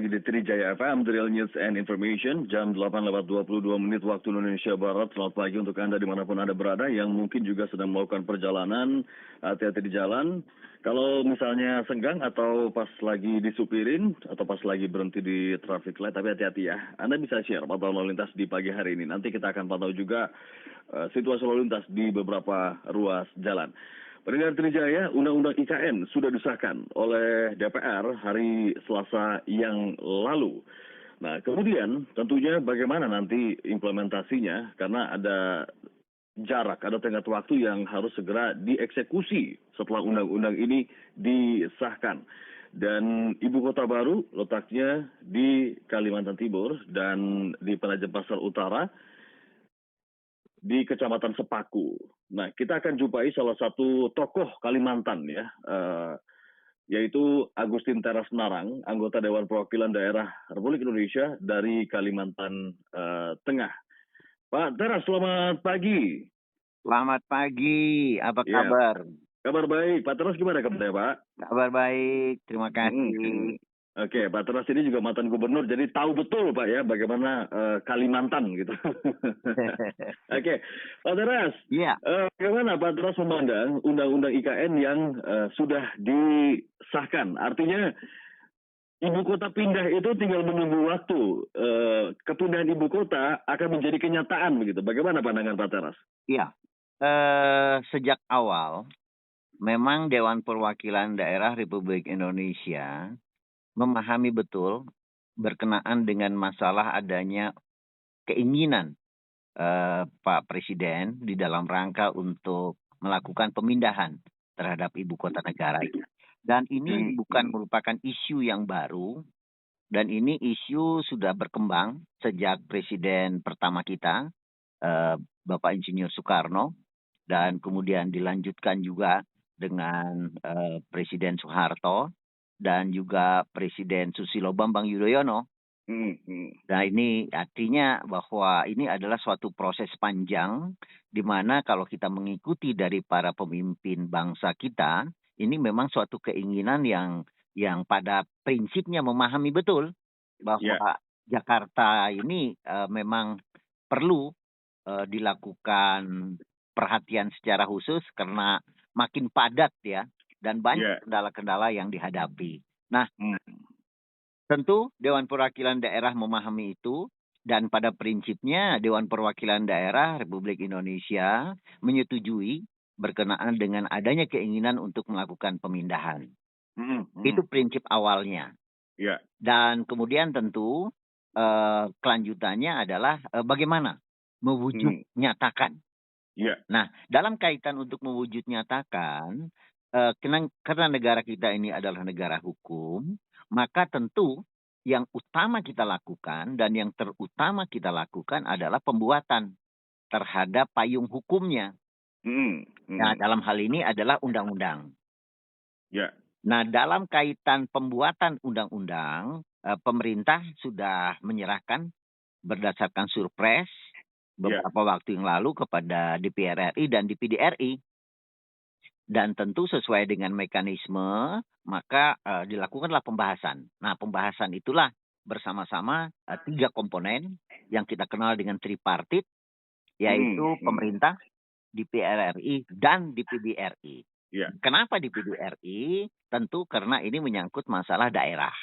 lagi di Trijaya FM, Real News and Information, jam 8:22 waktu Indonesia Barat. Selamat pagi untuk Anda dimanapun Anda berada, yang mungkin juga sedang melakukan perjalanan, hati-hati di jalan. Kalau misalnya senggang atau pas lagi disupirin, atau pas lagi berhenti di traffic light, tapi hati-hati ya. Anda bisa share pantauan lalu lintas di pagi hari ini. Nanti kita akan pantau juga situasi lalu lintas di beberapa ruas jalan. Pendengar Trijaya, Undang-Undang IKN sudah disahkan oleh DPR hari Selasa yang lalu. Nah, kemudian tentunya bagaimana nanti implementasinya, karena ada jarak, ada tenggat waktu yang harus segera dieksekusi setelah undang-undang ini disahkan. Dan ibu kota baru letaknya di Kalimantan Timur dan di Penajam Pasar Utara, di Kecamatan Sepaku. Nah, kita akan jumpai salah satu tokoh Kalimantan ya, yaitu Agustin Teras Narang, anggota Dewan Perwakilan Daerah Republik Indonesia dari Kalimantan Tengah. Pak Teras, selamat pagi. Selamat pagi, apa Ya, kabar? kabar baik. Pak Teras gimana kabarnya, Pak? Kabar baik, terima kasih. Oke, Pak Teras ini juga mantan gubernur, jadi tahu betul Pak ya bagaimana Kalimantan gitu. Oke, Pak Teras, Iya. bagaimana Pak Teras memandang Undang-Undang IKN yang sudah disahkan? Artinya ibu kota pindah itu tinggal menunggu waktu. Kepindahan ibu kota akan menjadi kenyataan begitu. Bagaimana pandangan Pak Teras? Iya. Sejak awal, memang Dewan Perwakilan Daerah Republik Indonesia memahami betul berkenaan dengan masalah adanya keinginan Pak Presiden di dalam rangka untuk melakukan pemindahan terhadap ibu kota negara ini. Dan ini bukan merupakan isu yang baru, dan ini isu sudah berkembang sejak Presiden pertama kita, Bapak Insinyur Soekarno, dan kemudian dilanjutkan juga dengan Presiden Soeharto dan juga Presiden Susilo Bambang Yudhoyono. Nah, ini artinya bahwa ini adalah suatu proses panjang di mana kalau kita mengikuti dari para pemimpin bangsa kita, ini memang suatu keinginan yang pada prinsipnya memahami betul bahwa Jakarta ini memang perlu dilakukan perhatian secara khusus karena makin padat ya, dan banyak kendala-kendala yang dihadapi. Nah, tentu Dewan Perwakilan Daerah memahami itu, dan pada prinsipnya Dewan Perwakilan Daerah Republik Indonesia menyetujui berkenaan dengan adanya keinginan untuk melakukan pemindahan. Itu prinsip awalnya. Dan kemudian tentu kelanjutannya adalah bagaimana mewujud nyatakan. Nah, dalam kaitan untuk mewujud nyatakan, karena negara kita ini adalah negara hukum, maka tentu yang utama kita lakukan dan yang terutama kita lakukan adalah pembuatan terhadap payung hukumnya. Nah, dalam hal ini adalah undang-undang. Nah, dalam kaitan pembuatan undang-undang, pemerintah sudah menyerahkan berdasarkan surpres beberapa waktu yang lalu kepada DPR RI dan DPD RI. Dan tentu sesuai dengan mekanisme, maka dilakukanlah pembahasan. Nah, pembahasan itulah bersama-sama 3 komponen yang kita kenal dengan tripartit, yaitu pemerintah, DPR RI, dan DPD RI. Kenapa DPD RI? Tentu karena ini menyangkut masalah daerah.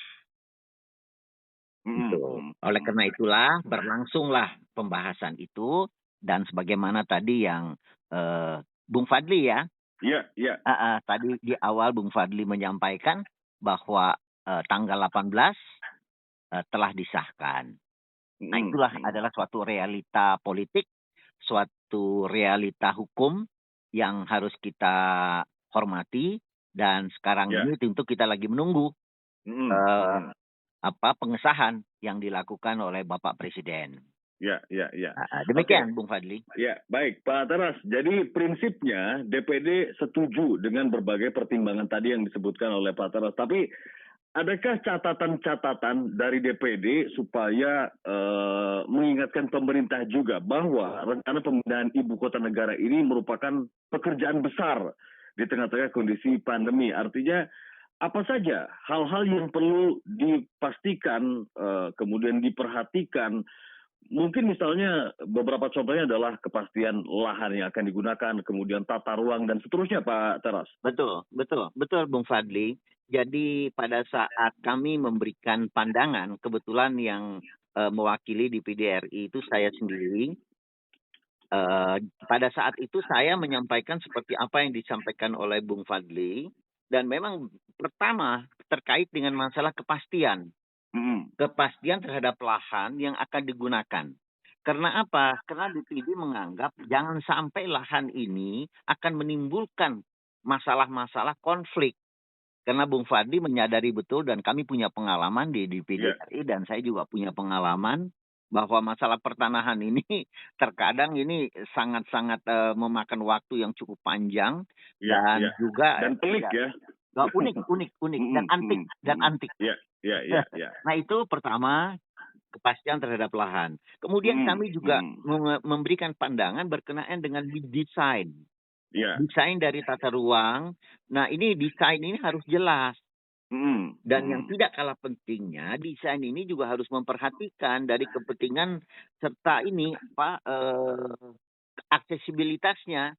Oleh karena itulah berlangsunglah pembahasan itu, dan sebagaimana tadi yang Bung Fadli ya, tadi di awal Bung Fadli menyampaikan bahwa tanggal 18 telah disahkan. Nah, itulah adalah suatu realita politik, suatu realita hukum yang harus kita hormati, dan sekarang ini tentu kita lagi menunggu pengesahan yang dilakukan oleh Bapak Presiden. Demikian, Bung Fadli. Ya, baik Pak Teras. Jadi prinsipnya DPD setuju dengan berbagai pertimbangan tadi yang disebutkan oleh Pak Teras. Tapi adakah catatan-catatan dari DPD supaya mengingatkan pemerintah juga bahwa rencana pemindahan ibu kota negara ini merupakan pekerjaan besar di tengah-tengah kondisi pandemi? Artinya apa saja hal-hal yang perlu dipastikan, kemudian diperhatikan. Mungkin misalnya beberapa contohnya adalah kepastian lahan yang akan digunakan, kemudian tata ruang dan seterusnya, Pak Teras. Betul, betul, betul, Bung Fadli. Jadi pada saat kami memberikan pandangan, kebetulan yang mewakili di PDRI itu saya sendiri. Pada saat itu saya menyampaikan seperti apa yang disampaikan oleh Bung Fadli, dan memang pertama terkait dengan masalah kepastian. Kepastian terhadap lahan yang akan digunakan. Karena apa? Karena DPD menganggap jangan sampai lahan ini akan menimbulkan masalah-masalah konflik. Karena Bung Fadli menyadari betul dan kami punya pengalaman di DPD RI dan saya juga punya pengalaman bahwa masalah pertanahan ini terkadang ini sangat-sangat memakan waktu yang cukup panjang dan juga dan pelik ya. Unik dan antik. Nah, itu pertama, kepastian terhadap lahan. Kemudian kami juga memberikan pandangan berkenaan dengan desain. Desain dari tata ruang. Nah, ini desain ini harus jelas. Dan yang tidak kalah pentingnya, desain ini juga harus memperhatikan dari kepentingan serta ini aksesibilitasnya.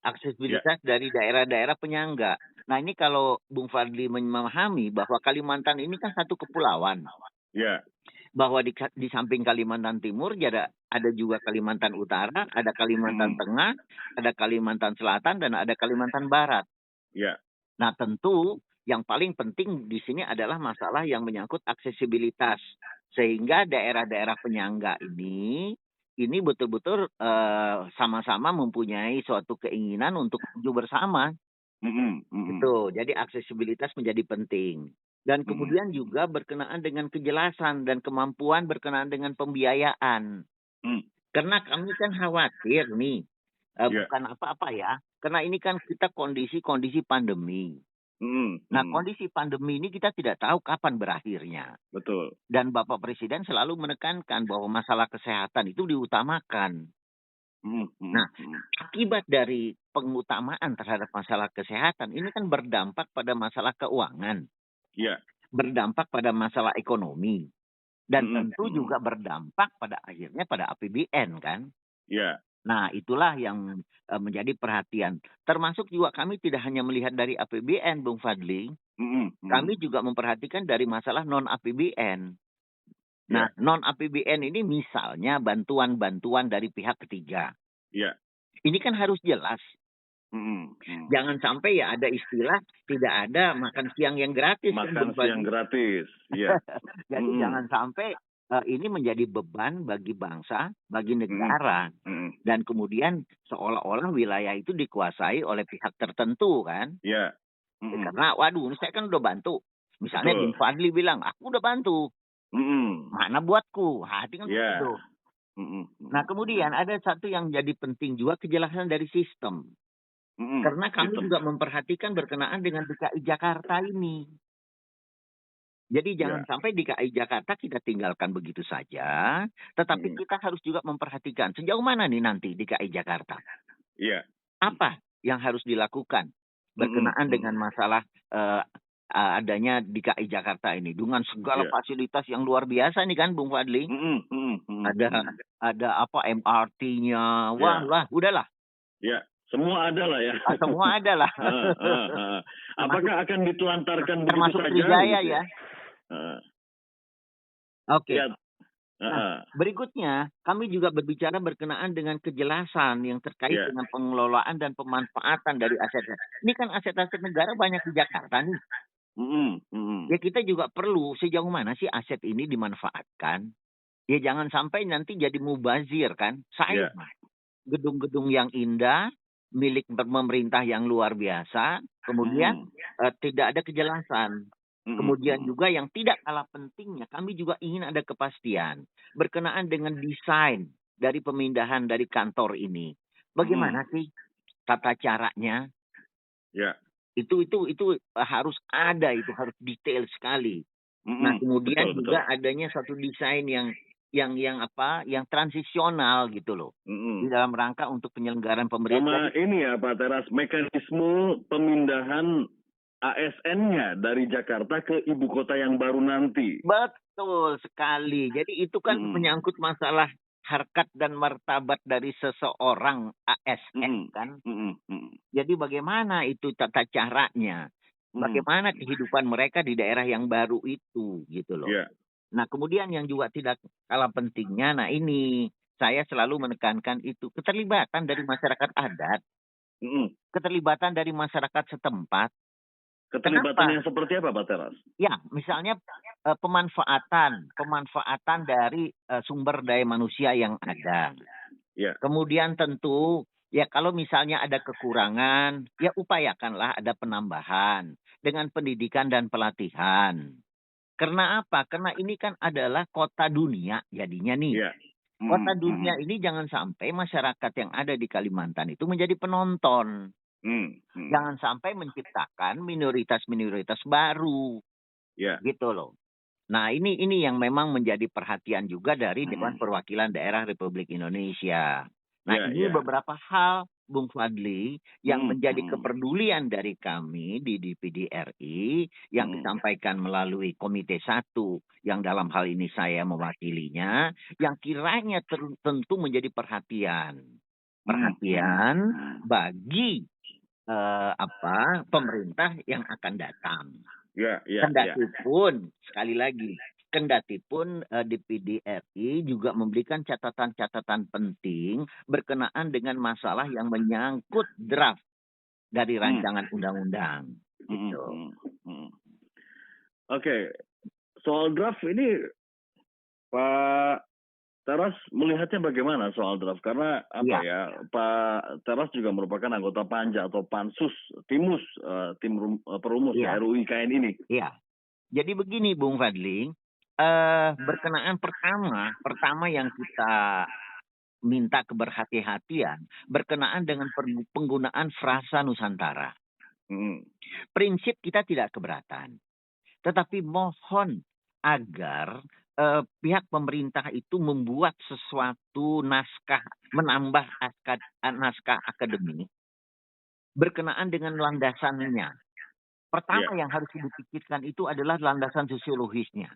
Aksesibilitas dari daerah-daerah penyangga. Nah, ini kalau Bung Fadli memahami bahwa Kalimantan ini kan satu kepulauan. Bahwa di samping Kalimantan Timur ada juga Kalimantan Utara, ada Kalimantan Tengah, ada Kalimantan Selatan, dan ada Kalimantan Barat. Nah, tentu yang paling penting di sini adalah masalah yang menyangkut aksesibilitas. Sehingga daerah-daerah penyangga ini betul-betul sama-sama mempunyai suatu keinginan untuk maju bersama. Itu. Jadi aksesibilitas menjadi penting. Dan kemudian juga berkenaan dengan kejelasan dan kemampuan berkenaan dengan pembiayaan. Karena kami kan khawatir nih, bukan apa-apa ya. Karena ini kan kita kondisi pandemi. Nah, kondisi pandemi ini kita tidak tahu kapan berakhirnya. Betul. Dan Bapak Presiden selalu menekankan bahwa masalah kesehatan itu diutamakan. Nah, akibat dari pengutamaan terhadap masalah kesehatan ini kan berdampak pada masalah keuangan. Berdampak pada masalah ekonomi. Dan tentu juga berdampak pada akhirnya pada APBN kan. Nah, itulah yang menjadi perhatian. Termasuk juga kami tidak hanya melihat dari APBN, Bung Fadli. Kami juga memperhatikan dari masalah non-APBN. Nah, non-APBN ini misalnya bantuan-bantuan dari pihak ketiga. Ini kan harus jelas. Jangan sampai ya ada istilah tidak ada makan siang yang gratis. Makan siang gratis. Jadi jangan sampai ini menjadi beban bagi bangsa, bagi negara. Dan kemudian seolah-olah wilayah itu dikuasai oleh pihak tertentu kan. Karena waduh, saya kan udah bantu. Misalnya Bung Fadli bilang, aku udah bantu. Mana buatku? Hati kan begitu. Nah, kemudian ada satu yang jadi penting juga, kejelasan dari sistem. Karena kami juga memperhatikan berkenaan dengan DKI Jakarta ini. Jadi jangan sampai DKI Jakarta kita tinggalkan begitu saja, tetapi kita harus juga memperhatikan sejauh mana nih nanti DKI Jakarta. Apa yang harus dilakukan berkenaan dengan masalah adanya DKI Jakarta ini dengan segala fasilitas yang luar biasa nih kan, Bung Fadli. Ada apa MRT-nya, wah, udahlah. Semua ada lah ya. Semua ada lah. Apakah akan ditelantarkan termasuk begitu saja? Trijaya ya. Oke. Nah, berikutnya kami juga berbicara berkenaan dengan kejelasan yang terkait dengan pengelolaan dan pemanfaatan dari aset. Ini kan aset-aset negara banyak di Jakarta nih. Ya kita juga perlu sejauh mana sih aset ini dimanfaatkan. Ya jangan sampai nanti jadi mubazir kan. Sayang. Gedung-gedung yang indah milik pemerintah yang luar biasa, kemudian tidak ada kejelasan. Kemudian juga yang tidak kalah pentingnya, kami juga ingin ada kepastian berkenaan dengan desain dari pemindahan dari kantor ini. Bagaimana sih tata caranya? Itu harus ada, itu harus detail sekali. Nah, kemudian juga adanya satu desain yang transisional gitu loh. Di dalam rangka untuk penyelenggaraan pemerintah. Sama ini ya Pak Teras, mekanisme pemindahan ASN-nya dari Jakarta ke ibu kota yang baru nanti. Betul sekali. Jadi itu kan Mm-mm. menyangkut masalah harkat dan martabat dari seseorang ASN Mm-mm. kan. Mm-mm. Mm-mm. Jadi bagaimana itu tata caranya? Mm-mm. Bagaimana kehidupan mereka di daerah yang baru itu gitu loh. Ya. Nah, kemudian yang juga tidak kalah pentingnya, nah ini saya selalu menekankan itu keterlibatan dari masyarakat adat, Mm-mm. keterlibatan dari masyarakat setempat. Keterlibatan Kenapa? yang seperti apa, Pak Teras? Ya, misalnya pemanfaatan dari sumber daya manusia yang ada. Ya. Kemudian tentu ya kalau misalnya ada kekurangan, ya upayakanlah ada penambahan dengan pendidikan dan pelatihan. Karena apa? Karena ini kan adalah kota dunia jadinya nih. Ya. Kota Mm-mm. dunia Mm-mm. ini jangan sampai masyarakat yang ada di Kalimantan itu menjadi penonton. Mm-mm. Jangan sampai menciptakan minoritas-minoritas baru. Ya. Gitu loh. Nah, ini yang memang menjadi perhatian juga dari Dewan Mm-mm. Perwakilan Daerah Republik Indonesia. Nah, Ya. ini Ya. beberapa hal, Bung Fadli, yang Mm-mm. menjadi Mm-mm. kepedulian dari kami di DPD RI yang Mm-mm. disampaikan melalui Komite 1 yang dalam hal ini saya mewakilinya, yang kiranya tentu menjadi perhatian. Perhatian bagi pemerintah yang akan datang. Ya. Ya. Ya. Sekali lagi, kendatipun DPD RI juga memberikan catatan-catatan penting berkenaan dengan masalah yang menyangkut draft dari rancangan undang-undang. Mm-mm. Gitu. Mm-mm. Oke, soal draft ini Pak Teras melihatnya bagaimana soal draft? Karena apa Iya. ya, Pak Teras juga merupakan anggota Panja atau Pansus, Timus, perumus Iya. RUU IKN ini. Iya. Jadi begini, Bung Fadli, berkenaan pertama yang kita minta keberhati-hatian berkenaan dengan penggunaan frasa Nusantara. Hmm. Prinsip kita tidak keberatan. Tetapi mohon agar pihak pemerintah itu membuat sesuatu menambah naskah akademik berkenaan dengan landasannya. Pertama yang harus dipikirkan itu adalah landasan sosiologisnya.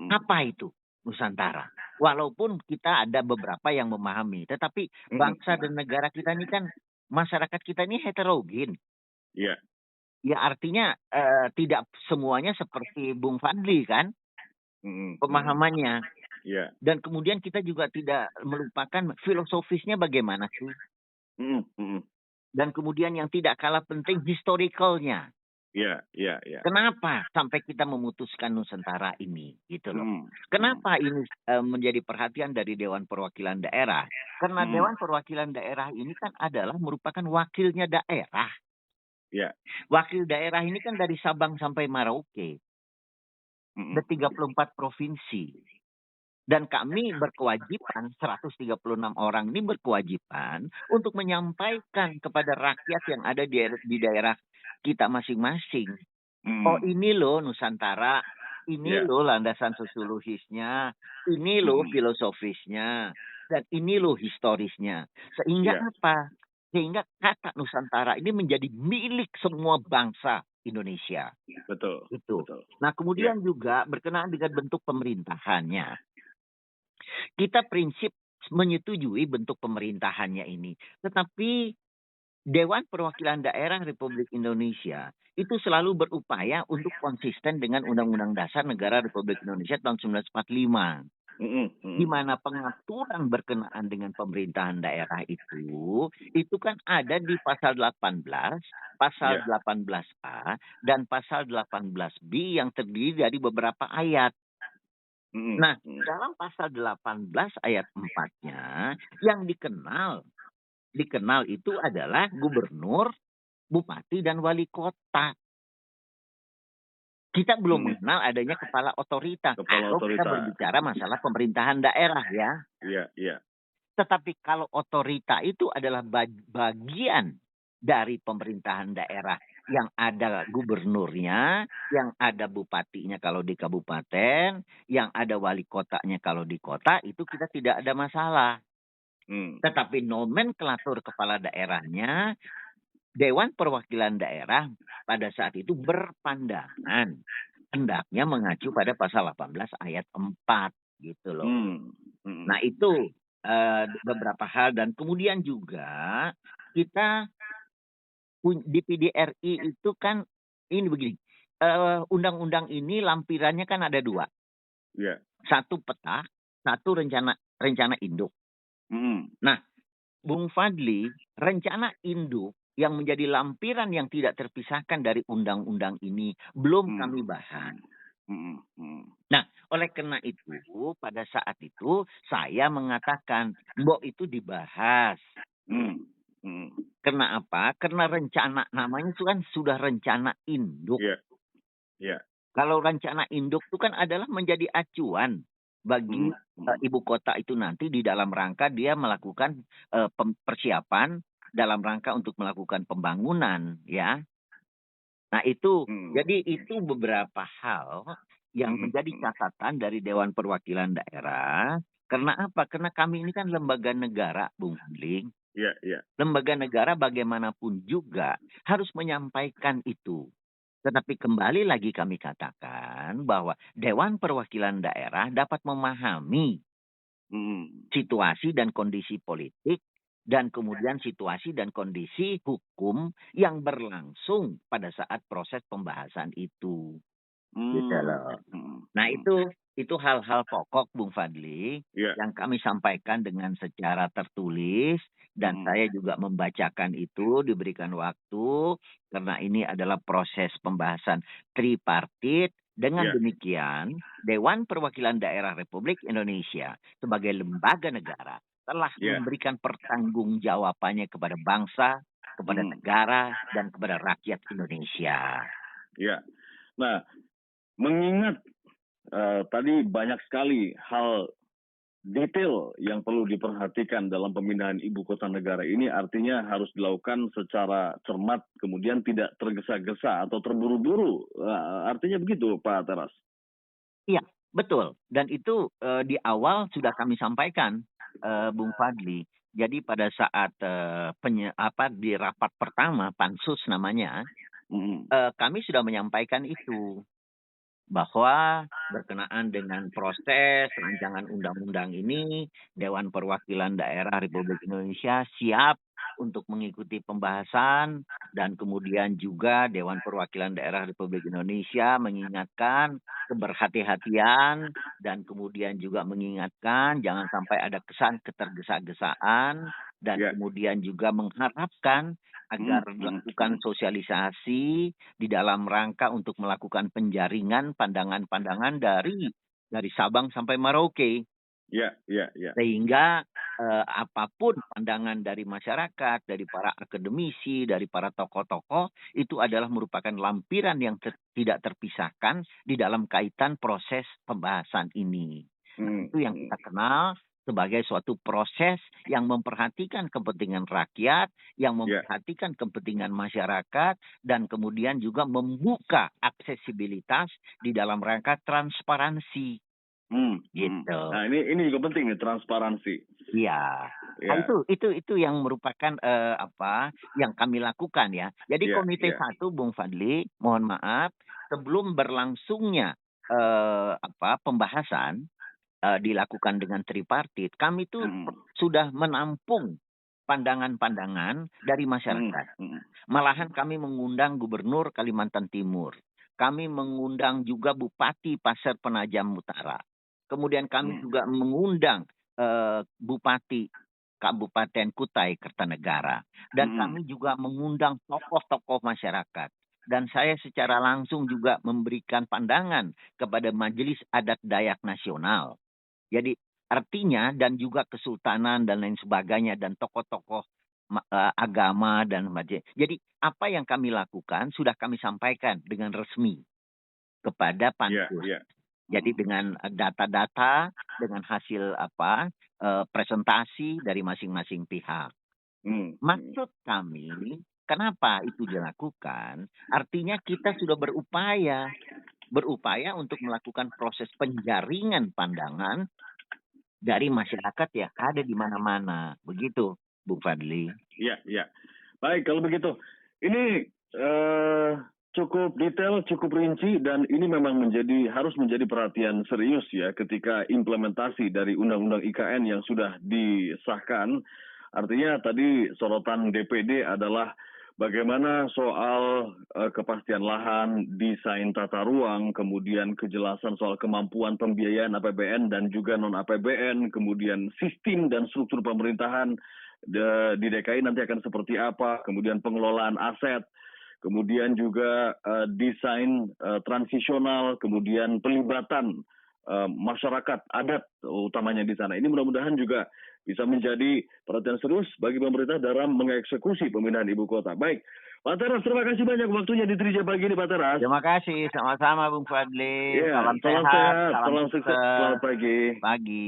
Apa itu Nusantara? Walaupun kita ada beberapa yang memahami, tetapi bangsa dan negara kita ini kan, masyarakat kita ini heterogen. Iya. Ya artinya tidak semuanya seperti Bung Fadli kan pemahamannya. Iya. Dan kemudian kita juga tidak melupakan filosofisnya bagaimana sih. Dan kemudian yang tidak kalah penting historicalnya. Iya. Kenapa sampai kita memutuskan Nusantara ini gitu loh. Kenapa ini menjadi perhatian dari Dewan Perwakilan Daerah? Karena Dewan Perwakilan Daerah ini kan adalah merupakan wakilnya daerah. Ya. Wakil daerah ini kan dari Sabang sampai Merauke. Ada 34 provinsi. Dan kami berkewajiban, 136 orang ini berkewajiban untuk menyampaikan kepada rakyat yang ada di daerah kita masing-masing. Oh ini loh Nusantara, ini loh landasan sosiologisnya, ini loh filosofisnya, dan ini loh historisnya. Sehingga apa? Sehingga kata Nusantara ini menjadi milik semua bangsa Indonesia. Betul. Itu. Betul. Nah kemudian juga berkenaan dengan bentuk pemerintahannya. Kita prinsip menyetujui bentuk pemerintahannya ini. Tetapi Dewan Perwakilan Daerah Republik Indonesia itu selalu berupaya untuk konsisten dengan Undang-Undang Dasar Negara Republik Indonesia tahun 1945. Di mana pengaturan berkenaan dengan pemerintahan daerah itu kan ada di pasal 18, pasal 18A, dan pasal 18B yang terdiri dari beberapa ayat. Nah, dalam pasal 18 ayat 4-nya yang dikenal itu adalah gubernur, bupati, dan wali kota. Kita belum mengenal adanya kepala otorita. Kalau kita berbicara masalah pemerintahan daerah ya. Iya. Tetapi kalau otorita itu adalah bagian dari pemerintahan daerah yang ada gubernurnya, yang ada bupatinya kalau di kabupaten, yang ada wali kotanya kalau di kota, itu kita tidak ada masalah. Tetapi nomenklatur kepala daerahnya Dewan Perwakilan Daerah pada saat itu berpandangan hendaknya mengacu pada pasal 18 ayat 4 gitu loh. Nah itu beberapa hal, dan kemudian juga kita di PDRI itu kan ini begini, undang-undang ini lampirannya kan ada dua. Ya. Satu peta, satu rencana induk. Nah, Bung Fadli, rencana induk yang menjadi lampiran yang tidak terpisahkan dari undang-undang ini belum kami bahas. Nah, oleh karena itu, pada saat itu saya mengatakan, Mbok itu dibahas. Karena apa? Karena rencana, namanya itu kan sudah rencana induk. Kalau rencana induk itu kan adalah menjadi acuan bagi ibu kota itu nanti di dalam rangka dia melakukan persiapan dalam rangka untuk melakukan pembangunan, ya. Nah itu, jadi itu beberapa hal yang menjadi catatan dari Dewan Perwakilan Daerah. Karena apa? Karena kami ini kan lembaga negara, Bung Fadli. Lembaga negara bagaimanapun juga harus menyampaikan itu. Tetapi kembali lagi kami katakan bahwa Dewan Perwakilan Daerah dapat memahami situasi dan kondisi politik dan kemudian situasi dan kondisi hukum yang berlangsung pada saat proses pembahasan itu. Gitu loh. Nah itu hal-hal pokok, Bung Fadli, yang kami sampaikan dengan secara tertulis, dan saya juga membacakan itu, diberikan waktu, karena ini adalah proses pembahasan tripartit. Dengan demikian, Dewan Perwakilan Daerah Republik Indonesia sebagai lembaga negara telah memberikan pertanggungjawabannya kepada bangsa, kepada negara, dan kepada rakyat Indonesia. Ya. Nah, mengingat tadi banyak sekali hal detail yang perlu diperhatikan dalam pemindahan ibu kota negara ini, artinya harus dilakukan secara cermat, kemudian tidak tergesa-gesa atau terburu-buru. Artinya begitu, Pak Teras? Iya, betul. Dan itu di awal sudah kami sampaikan, Bung Fadli. Jadi pada saat di rapat pertama, Pansus namanya, kami sudah menyampaikan itu, bahwa berkenaan dengan proses rancangan undang-undang ini, Dewan Perwakilan Daerah Republik Indonesia siap untuk mengikuti pembahasan, dan kemudian juga Dewan Perwakilan Daerah Republik Indonesia mengingatkan keberhati-hatian, dan kemudian juga mengingatkan jangan sampai ada kesan ketergesa-gesaan, dan kemudian juga mengharapkan agar dilakukan sosialisasi di dalam rangka untuk melakukan penjaringan pandangan-pandangan dari Sabang sampai Merauke. Sehingga apapun pandangan dari masyarakat, dari para akademisi, dari para tokoh-tokoh, itu adalah merupakan lampiran yang tidak terpisahkan di dalam kaitan proses pembahasan ini. Itu yang kita kenal sebagai suatu proses yang memperhatikan kepentingan rakyat, yang memperhatikan kepentingan masyarakat, dan kemudian juga membuka aksesibilitas di dalam rangka transparansi. Gitu. Nah ini juga penting nih, transparansi. Iya. Nah, itu yang merupakan yang kami lakukan ya. Jadi Komite 1, Bung Fadli, mohon maaf, sebelum berlangsungnya pembahasan dilakukan dengan tripartit, kami itu sudah menampung pandangan-pandangan dari masyarakat. Malahan kami mengundang Gubernur Kalimantan Timur. Kami mengundang juga Bupati Pasir Penajam Utara. Kemudian kami juga mengundang Bupati Kabupaten Kutai Kertanegara. Dan kami juga mengundang tokoh-tokoh masyarakat. Dan saya secara langsung juga memberikan pandangan kepada Majelis Adat Dayak Nasional. Jadi artinya, dan juga kesultanan dan lain sebagainya, dan tokoh-tokoh agama dan macam. Jadi apa yang kami lakukan sudah kami sampaikan dengan resmi kepada Pansus. Jadi dengan data-data, dengan hasil presentasi dari masing-masing pihak. Maksud kami, kenapa itu dilakukan? Artinya kita sudah berupaya untuk melakukan proses penjaringan pandangan dari masyarakat yang ada di mana-mana. Begitu, Bung Fadli. Iya. Baik, kalau begitu Ini cukup detail, cukup rinci, dan ini memang harus menjadi perhatian serius ya ketika implementasi dari Undang-Undang IKN yang sudah disahkan. Artinya tadi sorotan DPD adalah bagaimana soal kepastian lahan, desain tata ruang, kemudian kejelasan soal kemampuan pembiayaan APBN dan juga non-APBN, kemudian sistem dan struktur pemerintahan di DKI nanti akan seperti apa, kemudian pengelolaan aset, kemudian juga desain transisional, kemudian pelibatan masyarakat adat utamanya di sana. Ini mudah-mudahan juga bisa menjadi perhatian serius bagi pemerintah dalam mengeksekusi pemindahan ibu kota. Baik, Pak Teras, terima kasih banyak waktunya di Trija pagi ini, Pak Teras. Terima kasih, sama-sama Bung Fadli. Iya, Salam salam sehat, sehat, salam salam sukses, sukses selamat pagi. pagi.